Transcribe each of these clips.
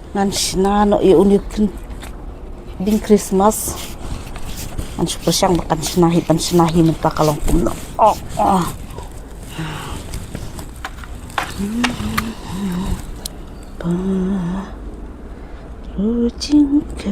ngan sinano unik ding Christmas an super siyang bakan sinahi menta kalong puno Rujing ke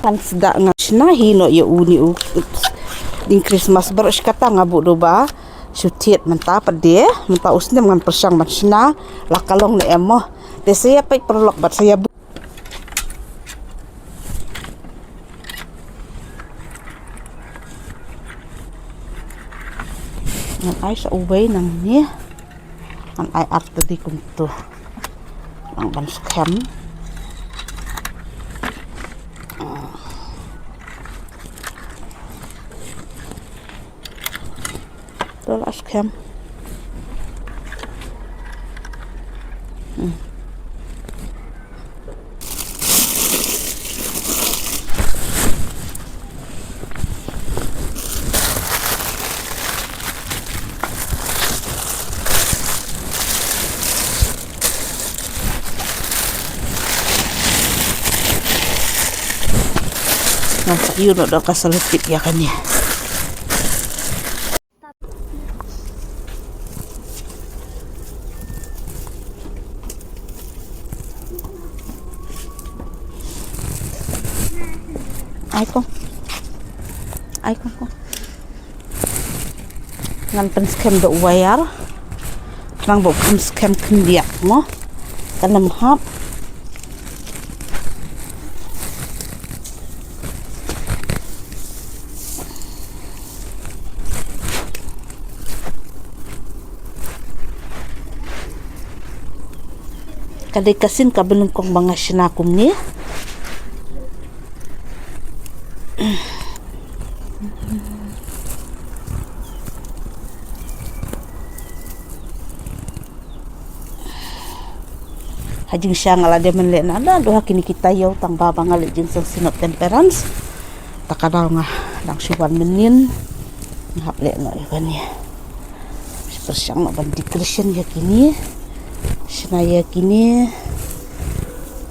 kan seda nga sinahi no uni ding Christmas baru kata ngabu do ba syutiet menta pade menta usne ngan persang mansina la kalong ne emo de saya pai perlok bat saya ngan ai sa ubay nang ni ngan ai at tadi kumto nang ban skam Dolas kem. Nampak yun udah kasalupit ya kan ya. Ai kong ngan pen scam do wayar nang bo pen scam kendiak mo kanam hap kadikasin kabelum kong mga sinakum ni hajing siya ngala de menle nada doha kini kita yaw tang baba ngali jing sinot temperance takadaw nga lang siwan menin ngaple no ikan ya sepersyang no bandi Christian ya kini sinaya kini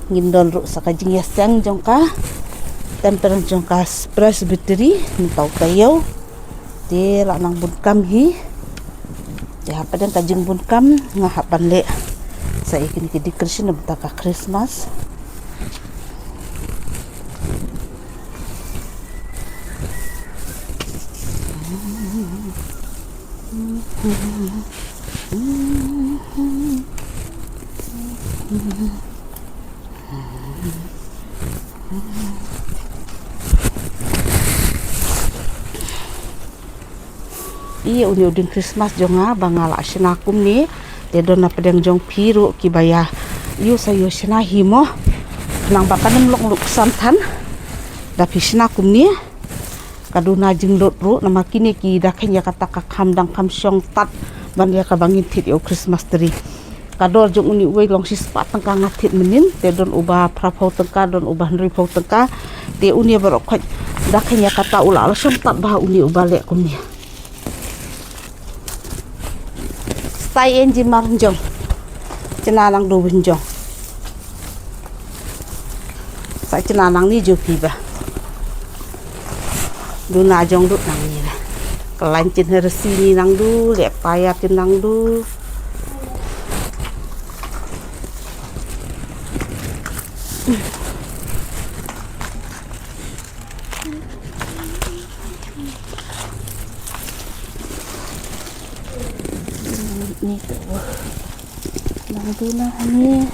ngindon ru sakajing yasang jongka temperance jongka presbytery ntaw tayaw de la nang bunkam hi ya padan kajing bunkam nga hapan le sa ikin di Christian na betaka Christmas iya uni udin Christmas jonga bangala sinakum ni dedo na pedang jong piru kibaya yu sayo sinahi mo nang bakanam lok santan dapi sinakum ni kaduna jing dot ru na makini ki dakanya kata kakam dang kam syong tat ban ya kabangin tit yo Christmas tree kador jong uni uwe long sis patang ka ngatit menin dedon ubah prapau tengka don ubah nripau tengka te uni barok dakanya kata ula syong tat bah uni ubale kumni tay enji marunjong cenanang do bunjong sa cenanang ni jo piba du na jong du nang ni la kelancin hersi ni nang du le payat nang du ni tu nang du na ni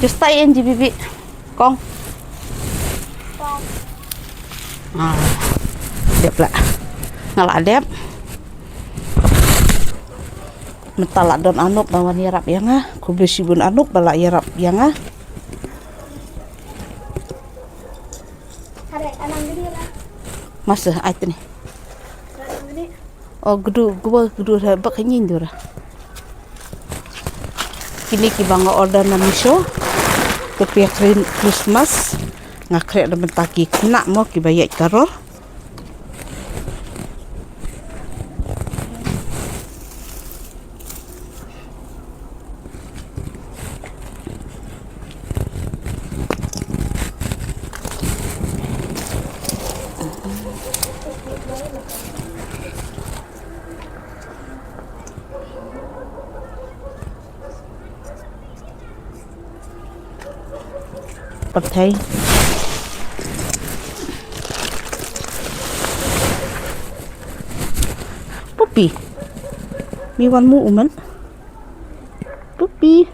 Just tay in bibi. Kong. Ah. Đẹp lại. Ngala đẹp. Mentala don anup bawan yarap yang kubli sibun anup bala yarap yang masa ait ni oh gudu bak nyin kini ki banga order na miso ke pihak Christmas ngakre da mentaki kena mo ki bayat karor Pertai Puppy Miwan mu uman Puppy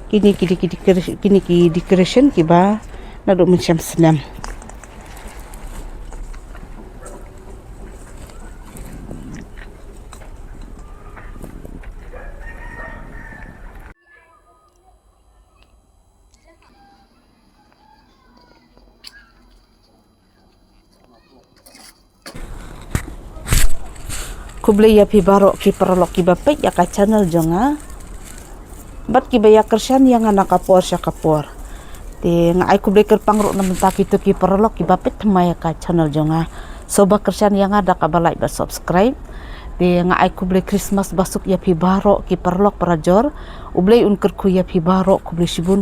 kini ki decoration ki ba naduk macam senam kublai ya pi barok ki perolok ki bapet ya ka channel jonga bat ki baya kersan yang anak kapor sya kapor te nga ai kublai ker pangrok na mentak itu ki perolok ki bapet ya ka channel jonga soba kersan yang ada ka balai ba subscribe te nga ai kublai Christmas basuk ya pi barok ki perolok parajor ublai unker ku ya pi barok kublai sibun